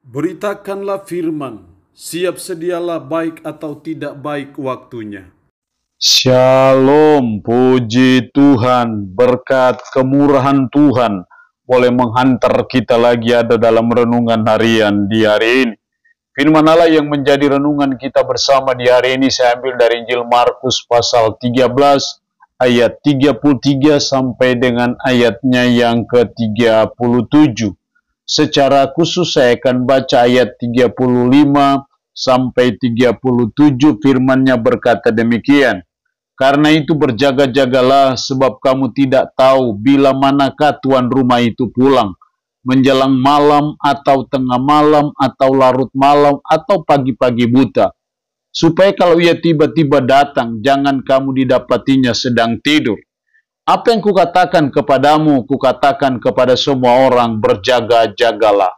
Beritakanlah firman, siap sedialah baik atau tidak baik waktunya. Shalom, puji Tuhan, berkat kemurahan Tuhan boleh menghantar kita lagi ada dalam renungan harian di hari ini. Firman Allah yang menjadi renungan kita bersama di hari ini saya ambil dari Injil Markus pasal 13 ayat 33 sampai dengan ayatnya yang ke-37. Secara khusus saya akan baca ayat 35 sampai 37, firman-Nya berkata demikian. Karena itu berjaga-jagalah, sebab kamu tidak tahu bila manakah tuan rumah itu pulang, menjelang malam atau tengah malam atau larut malam atau pagi-pagi buta. Supaya kalau ia tiba-tiba datang, jangan kamu didapatinya sedang tidur. Apa yang kukatakan kepadamu, kukatakan kepada semua orang, berjaga-jagalah.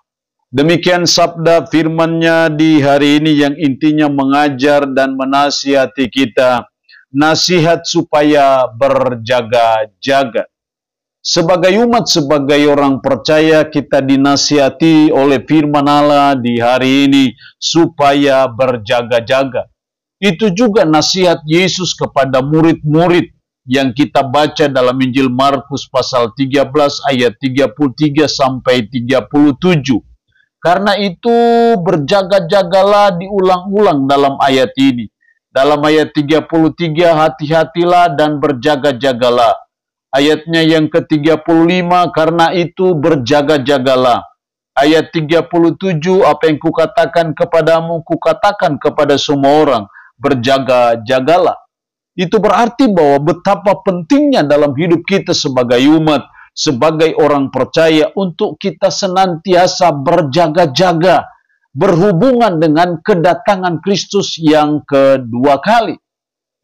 Demikian sabda firman-Nya di hari ini yang intinya mengajar dan menasihati kita. Nasihat supaya berjaga-jaga. Sebagai umat, sebagai orang percaya, kita dinasihati oleh firman Allah di hari ini supaya berjaga-jaga. Itu juga nasihat Yesus kepada murid-murid yang kita baca dalam Injil Markus pasal 13 ayat 33 sampai 37. Karena itu berjaga-jagalah diulang-ulang dalam ayat ini. Dalam ayat 33, hati-hatilah dan berjaga-jagalah. Ayatnya yang ke-35, karena itu berjaga-jagalah. Ayat 37, apa yang kukatakan kepadamu, kukatakan kepada semua orang, berjaga-jagalah. Itu berarti bahwa betapa pentingnya dalam hidup kita sebagai umat, sebagai orang percaya, untuk kita senantiasa berjaga-jaga, berhubungan dengan kedatangan Kristus yang kedua kali.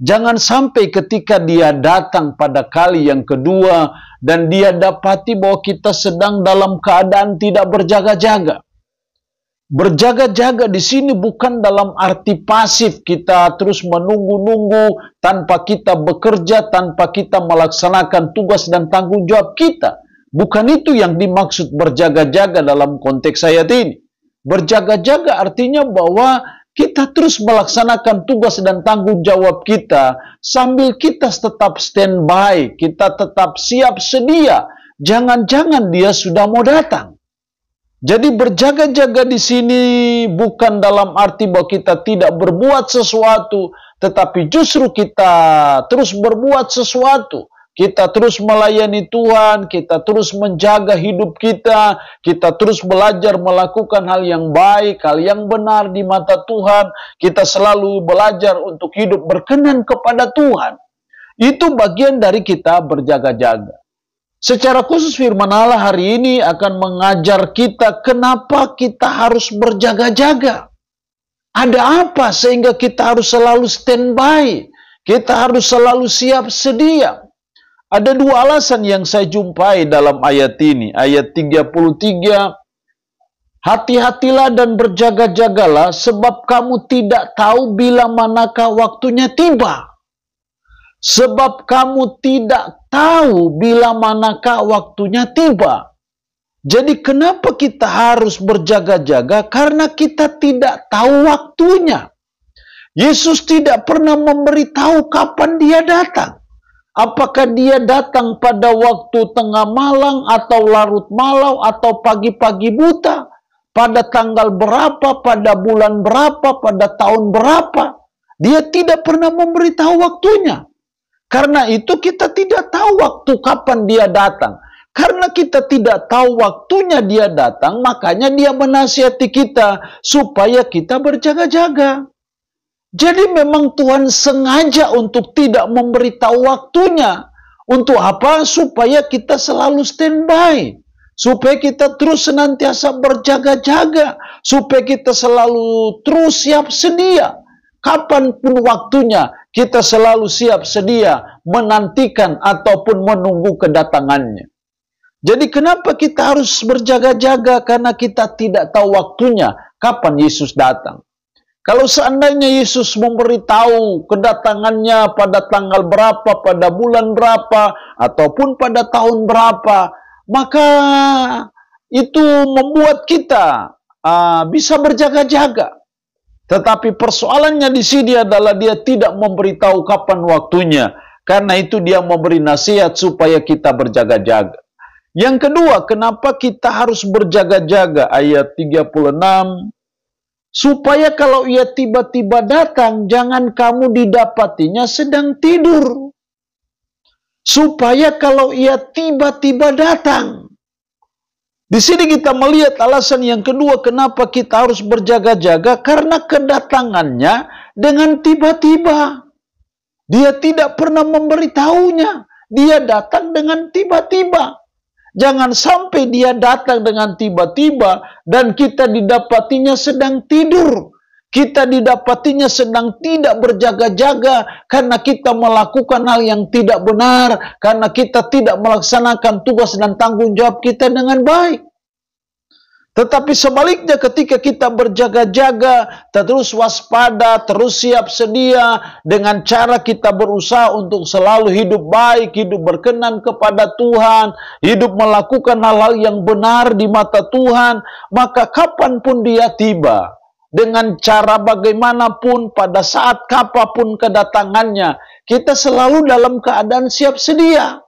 Jangan sampai ketika dia datang pada kali yang kedua, dan dia dapati bahwa kita sedang dalam keadaan tidak berjaga-jaga. Berjaga-jaga di sini bukan dalam arti pasif, kita terus menunggu-nunggu tanpa kita bekerja, tanpa kita melaksanakan tugas dan tanggung jawab kita. Bukan itu yang dimaksud berjaga-jaga dalam konteks ayat ini. Berjaga-jaga artinya bahwa kita terus melaksanakan tugas dan tanggung jawab kita sambil kita tetap standby, kita tetap siap sedia. Jangan-jangan dia sudah mau datang. Jadi berjaga-jaga di sini bukan dalam arti bahwa kita tidak berbuat sesuatu, tetapi justru kita terus berbuat sesuatu. Kita terus melayani Tuhan, kita terus menjaga hidup kita terus belajar melakukan hal yang baik, hal yang benar di mata Tuhan. Kita selalu belajar untuk hidup berkenan kepada Tuhan. Itu bagian dari kita berjaga-jaga. Secara khusus firman Allah hari ini akan mengajar kita kenapa kita harus berjaga-jaga. Ada apa sehingga kita harus selalu standby, kita harus selalu siap sedia. Ada dua alasan yang saya jumpai dalam ayat ini. Ayat 33, hati-hatilah dan berjaga-jagalah sebab kamu tidak tahu bila manakah waktunya tiba. Sebab kamu tidak tahu bila manakah waktunya tiba. Jadi kenapa kita harus berjaga-jaga? Karena kita tidak tahu waktunya. Yesus tidak pernah memberitahu kapan dia datang. Apakah dia datang pada waktu tengah malam atau larut malam atau pagi-pagi buta? Pada tanggal berapa, pada bulan berapa, pada tahun berapa? Dia tidak pernah memberitahu waktunya. Karena itu kita tidak tahu waktu kapan dia datang. Karena kita tidak tahu waktunya dia datang, makanya dia menasihati kita supaya kita berjaga-jaga. Jadi memang Tuhan sengaja untuk tidak memberitahu waktunya. Untuk apa? Supaya kita selalu standby. Supaya kita terus senantiasa berjaga-jaga. Supaya kita selalu terus siap sedia. Kapanpun waktunya, kita selalu siap sedia menantikan ataupun menunggu kedatangannya. Jadi kenapa kita harus berjaga-jaga? Karena kita tidak tahu waktunya kapan Yesus datang. Kalau seandainya Yesus memberitahu kedatangannya pada tanggal berapa, pada bulan berapa, ataupun pada tahun berapa, maka itu membuat kita bisa berjaga-jaga. Tetapi persoalannya di sini adalah dia tidak memberitahu kapan waktunya. Karena itu dia memberi nasihat supaya kita berjaga-jaga. Yang kedua, kenapa kita harus berjaga-jaga? Ayat 36. Supaya kalau ia tiba-tiba datang, jangan kamu didapatinya sedang tidur. Supaya kalau ia tiba-tiba datang. Di sini kita melihat alasan yang kedua kenapa kita harus berjaga-jaga, karena kedatangannya dengan tiba-tiba. Dia tidak pernah memberitahunya. Dia datang dengan tiba-tiba. Jangan sampai dia datang dengan tiba-tiba dan kita didapatinya sedang tidur. Kita didapatinya sedang tidak berjaga-jaga karena kita melakukan hal yang tidak benar, karena kita tidak melaksanakan tugas dan tanggung jawab kita dengan baik. Tetapi sebaliknya ketika kita berjaga-jaga, terus waspada, terus siap sedia, dengan cara kita berusaha untuk selalu hidup baik, hidup berkenan kepada Tuhan, hidup melakukan hal-hal yang benar di mata Tuhan, maka kapanpun dia tiba, dengan cara bagaimanapun, pada saat kapanpun kedatangannya, kita selalu dalam keadaan siap sedia.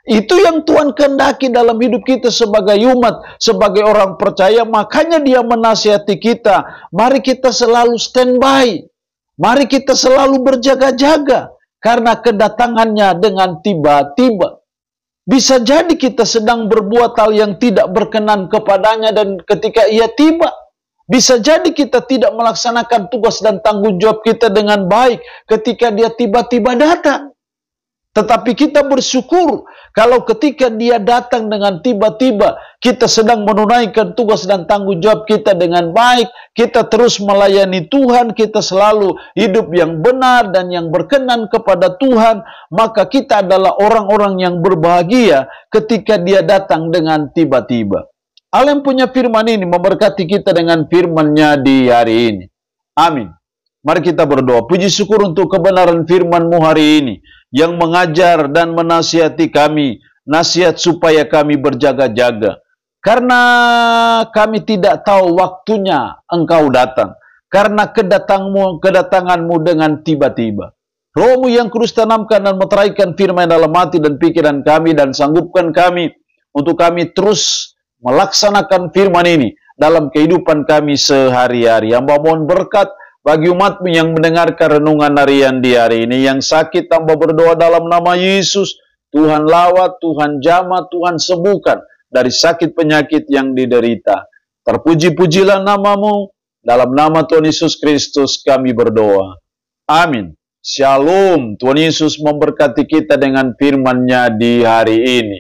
Itu yang Tuhan kehendaki dalam hidup kita sebagai umat, sebagai orang percaya. Makanya dia menasihati kita, mari kita selalu standby, mari kita selalu berjaga-jaga, karena kedatangannya dengan tiba-tiba. Bisa jadi kita sedang berbuat hal yang tidak berkenan kepadanya dan ketika ia tiba, bisa jadi kita tidak melaksanakan tugas dan tanggung jawab kita dengan baik ketika dia tiba-tiba datang. Tetapi kita bersyukur kalau ketika dia datang dengan tiba-tiba, kita sedang menunaikan tugas dan tanggung jawab kita dengan baik, kita terus melayani Tuhan, kita selalu hidup yang benar dan yang berkenan kepada Tuhan, maka kita adalah orang-orang yang berbahagia ketika dia datang dengan tiba-tiba. Allah yang punya firman ini memberkati kita dengan firman-Nya di hari ini. Amin. Mari kita berdoa. Puji syukur untuk kebenaran firman-Mu hari ini, yang mengajar dan menasihati kami, nasihat supaya kami berjaga-jaga. Karena kami tidak tahu waktunya Engkau datang. Karena kedatanganmu dengan tiba-tiba. Roh-Mu yang kudus tanamkan dan meteraikan firman dalam hati dan pikiran kami, dan sanggupkan kami untuk kami terus melaksanakan firman ini dalam kehidupan kami sehari-hari. Hamba mohon berkat bagi umat-Mu yang mendengarkan renungan harian di hari ini. Yang sakit hamba berdoa dalam nama Yesus, Tuhan lawat, Tuhan jamah, Tuhan sembuhkan dari sakit penyakit yang diderita. Terpuji-pujilah nama-Mu, dalam nama Tuhan Yesus Kristus kami berdoa. Amin. Shalom. Tuhan Yesus memberkati kita dengan firman-Nya di hari ini.